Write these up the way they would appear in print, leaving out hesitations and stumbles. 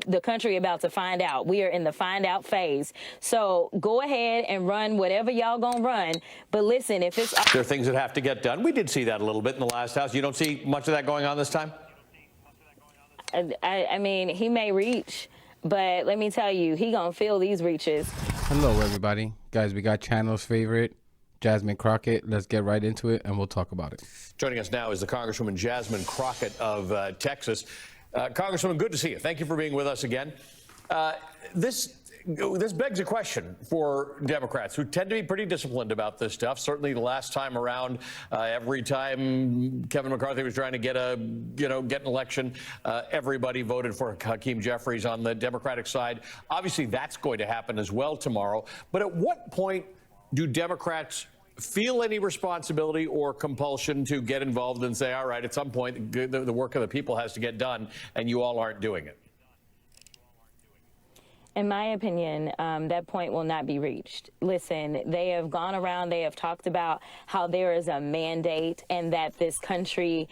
the country about to find out. We are in the find out phase. So go ahead and run whatever y'all gonna run. But listen, if it's... There are things that have to get done. We did see that a little bit in the last House. You don't see much of that going on this time? I mean, he may reach, but let me tell you, he gonna feel these reaches. Hello, everybody. Guys, we got channel's favorite, Jasmine Crockett. Let's get right into it, and we'll talk about it. Joining us now is the Congresswoman Jasmine Crockett of Texas. Congresswoman, good to see you. Thank you for being with us again. This begs a question for Democrats who tend to be pretty disciplined about this stuff. Certainly the last time around, every time Kevin McCarthy was trying to get an election, everybody voted for Hakeem Jeffries on the Democratic side. Obviously, that's going to happen as well tomorrow. But at what point do Democrats feel any responsibility or compulsion to get involved and say, all right, at some point, the work of the people has to get done, and you all aren't doing it? In my opinion, that point will not be reached. Listen, they have gone around, they have talked about how there is a mandate and that this country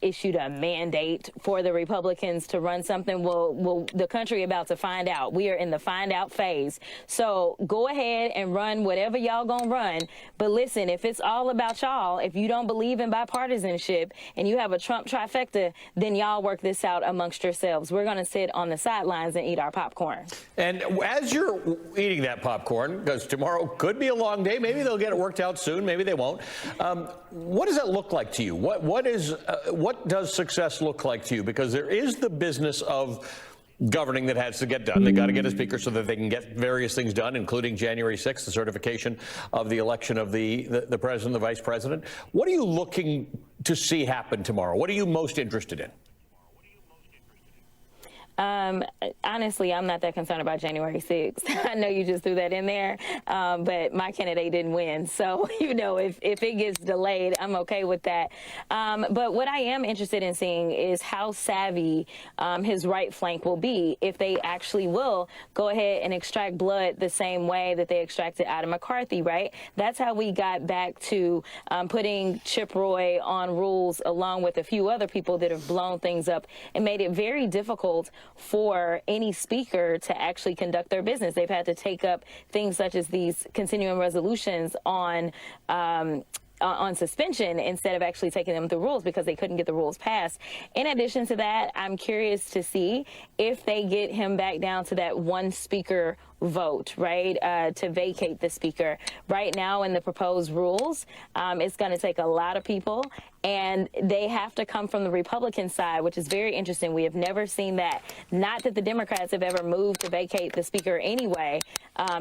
issued a mandate for the Republicans to run something. Well, the country about to find out. We are in the find out phase. So go ahead and run whatever y'all gonna run. But listen, if it's all about y'all, if you don't believe in bipartisanship and you have a Trump trifecta, then y'all work this out amongst yourselves. We're gonna sit on the sidelines and eat our popcorn. And as you're eating that popcorn, because tomorrow could be a long day, maybe they'll get it worked out soon, maybe they won't. What does that look like to you? What does success look like to you? Because there is the business of governing that has to get done. They got to get a speaker so that they can get various things done, including January 6th, the certification of the election of the president, the vice president. What are you looking to see happen tomorrow? What are you most interested in? Honestly, I'm not that concerned about January 6th. I know you just threw that in there, but my candidate didn't win. So, if it gets delayed, I'm okay with that. But what I am interested in seeing is how savvy his right flank will be if they actually will go ahead and extract blood the same way that they extracted out of McCarthy, right? That's how we got back to putting Chip Roy on rules along with a few other people that have blown things up and made it very difficult for any speaker to actually conduct their business. They've had to take up things such as these continuing resolutions on suspension instead of actually taking them through rules because they couldn't get the rules passed. In addition to that, I'm curious to see if they get him back down to that one speaker vote, right, to vacate the speaker. Right now in the proposed rules, it's going to take a lot of people, and they have to come from the Republican side, which is very interesting. We have never seen that. Not that the Democrats have ever moved to vacate the speaker anyway.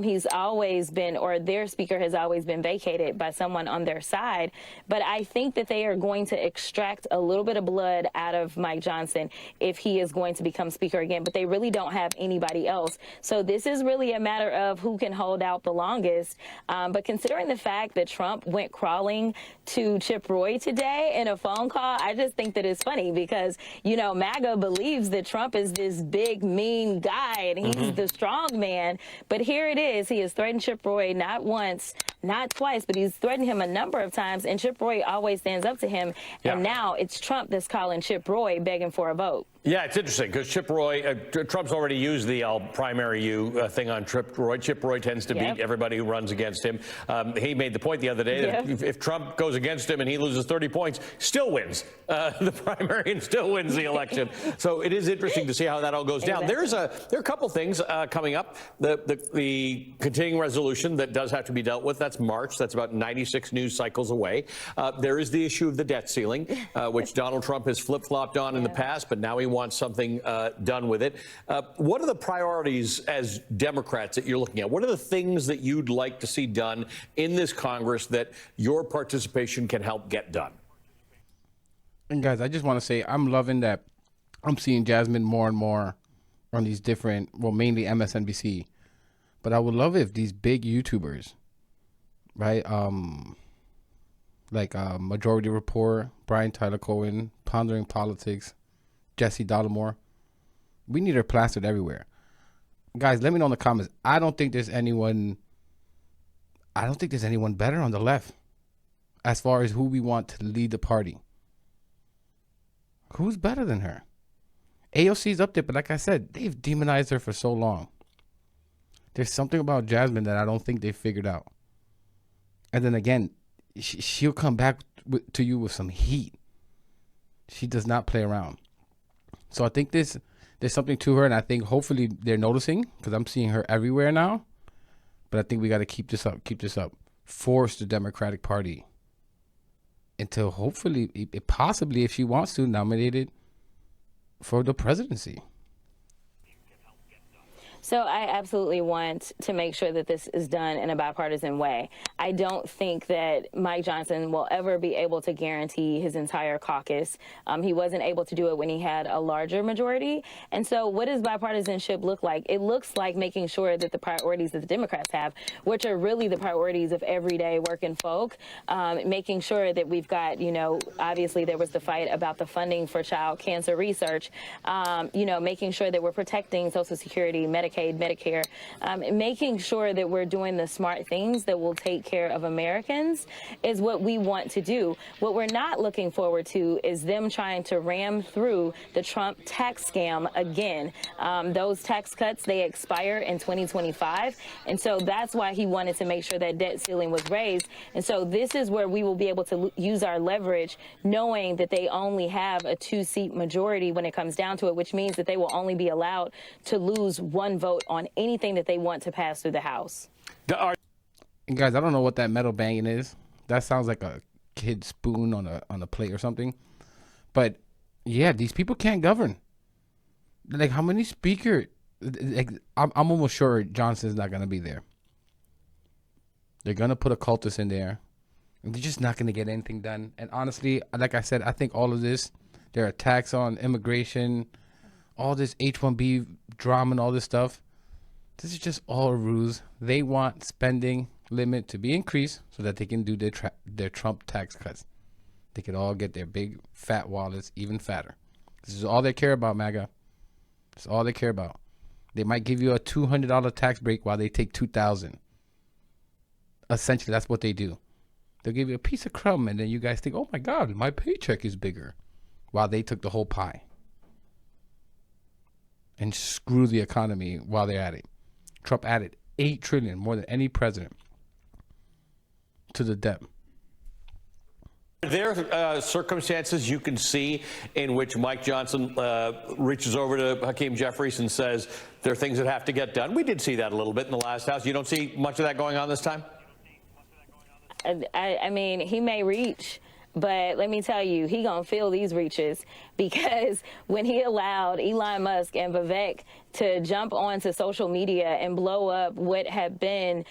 He's always been, or their speaker has always been vacated by someone on their side. But I think that they are going to extract a little bit of blood out of Mike Johnson if he is going to become speaker again. But they really don't have anybody else. So this is really a matter of who can hold out the longest. But considering the fact that Trump went crawling to Chip Roy today in a phone call, I just think that it's funny because, MAGA believes that Trump is this big, mean guy and he's the strong man. But here it is. He has threatened Chip Roy not once, not twice, but he's threatened him a number of times. And Chip Roy always stands up to him. Yeah. And now it's Trump that's calling Chip Roy begging for a vote. Yeah, it's interesting because Chip Roy, Trump's already used the I'll primary you thing on Chip Roy. Chip Roy tends to beat everybody who runs against him. He made the point the other day that if Trump goes against him and he loses 30 points, still wins the primary and still wins the election. So it is interesting to see how that all goes down. There are a couple things coming up. The continuing resolution that does have to be dealt with, that's March. That's about 96 news cycles away. There is the issue of the debt ceiling, which Donald Trump has flip-flopped on in the past, but now he wants something done with it. What are the priorities as Democrats that you're looking at? What are the things that you'd like to see done in this Congress that your participation can help get done? And guys, I just want to say I'm loving that I'm seeing Jasmine more and more on these different, well, mainly MSNBC. But I would love if these big YouTubers, right, like Majority Report, Brian Tyler Cohen, Pondering Politics, Jesse Dollemore, we need her plastered everywhere. Guys, let me know in the comments. I don't think there's anyone better on the left as far as who we want to lead the party. Who's better than her? AOC's up there, but like I said, they've demonized her for so long. There's something about Jasmine that I don't think they figured out. And then again, she'll come back to you with some heat. She does not play around. So I think there's something to her, and I think hopefully they're noticing, because I'm seeing her everywhere now. But I think we got to keep this up. Force the Democratic Party until hopefully, possibly, if she wants to, nominated for the presidency. So I absolutely want to make sure that this is done in a bipartisan way. I don't think that Mike Johnson will ever be able to guarantee his entire caucus. He wasn't able to do it when he had a larger majority. And so what does bipartisanship look like? It looks like making sure that the priorities that the Democrats have, which are really the priorities of everyday working folk, making sure that we've got, obviously there was the fight about the funding for child cancer research, making sure that we're protecting Social Security, Medicaid, Medicare, making sure that we're doing the smart things that will take care of Americans is what we want to do. What we're not looking forward to is them trying to ram through the Trump tax scam again. Those tax cuts, they expire in 2025. And so that's why he wanted to make sure that debt ceiling was raised. And so this is where we will be able to use our leverage, knowing that they only have a 2-seat majority when it comes down to it, which means that they will only be allowed to lose one vote on anything that they want to pass through the House. And guys, I don't know what that metal banging is. That sounds like a kid spoon on a plate or something. But yeah, these people can't govern. Like, how many speakers? Like, I'm almost sure Johnson's not gonna be there. They're gonna put a cultist in there, and they're just not gonna get anything done. And honestly, like I said, I think all of this, their attacks on immigration, all this H-1B drama and all this stuff, this is just all a ruse. They want spending limit to be increased so that they can do their Trump tax cuts. They could all get their big fat wallets even fatter. This is all they care about, MAGA. It's all they care about. They might give you a $200 tax break while they take $2,000. Essentially, that's what they do. They'll give you a piece of crumb, and then you guys think, oh my God, my paycheck is bigger, while they took the whole pie. And screw the economy while they're at it. Trump added $8 trillion, more than any president, to the debt. Are there circumstances you can see in which Mike Johnson reaches over to Hakeem Jeffries and says there are things that have to get done? We did see that a little bit in the last House. You don't see much of that going on this time? I mean, he may reach, but let me tell you, he gonna feel these reaches, because when he allowed Elon Musk and Vivek to jump onto social media and blow up what had been,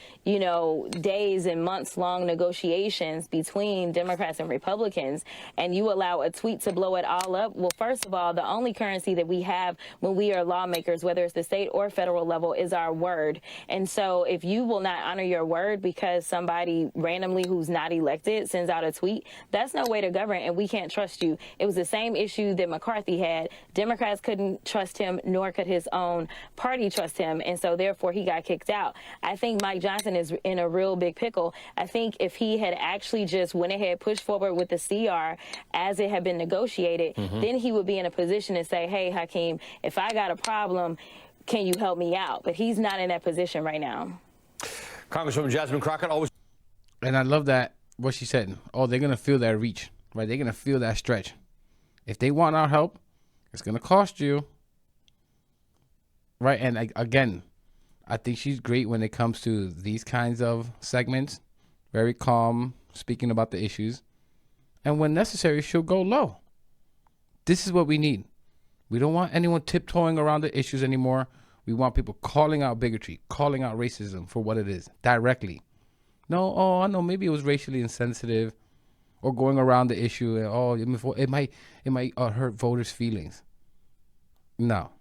days and months long negotiations between Democrats and Republicans, and you allow a tweet to blow it all up. Well, first of all, the only currency that we have when we are lawmakers, whether it's the state or federal level, is our word. And so if you will not honor your word because somebody randomly who's not elected sends out a tweet, that's no way to govern, and we can't trust you. It was the same issue that McCarthy had. Democrats couldn't trust him, nor could his own party trust him, and so therefore he got kicked out. I think Mike Johnson is in a real big pickle. I think if he had actually just went ahead, pushed forward with the CR as it had been negotiated, then he would be in a position to say, hey, Hakeem, if I got a problem, can you help me out? But he's not in that position right now. Congresswoman Jasmine Crockett always. And I love that, what she said. Oh, they're going to feel that reach, right? They're going to feel that stretch. If they want our help, it's going to cost you. Right, and again, I think she's great when it comes to these kinds of segments. Very calm, speaking about the issues. And when necessary, she'll go low. This is what we need. We don't want anyone tiptoeing around the issues anymore. We want people calling out bigotry, calling out racism for what it is, directly. No, I know, maybe it was racially insensitive, or going around the issue, and it might hurt voters' feelings. No.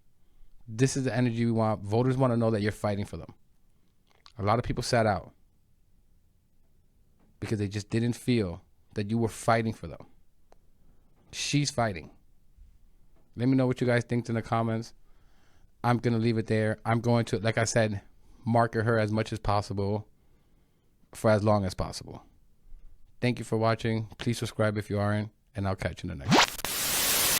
This is the energy we want. Voters want to know that you're fighting for them. A lot of people sat out because they just didn't feel that you were fighting for them. She's fighting. Let me know what you guys think in the comments. I'm going to leave it there. I'm going to, like I said, market her as much as possible for as long as possible. Thank you for watching. Please subscribe if you aren't, and I'll catch you in the next one.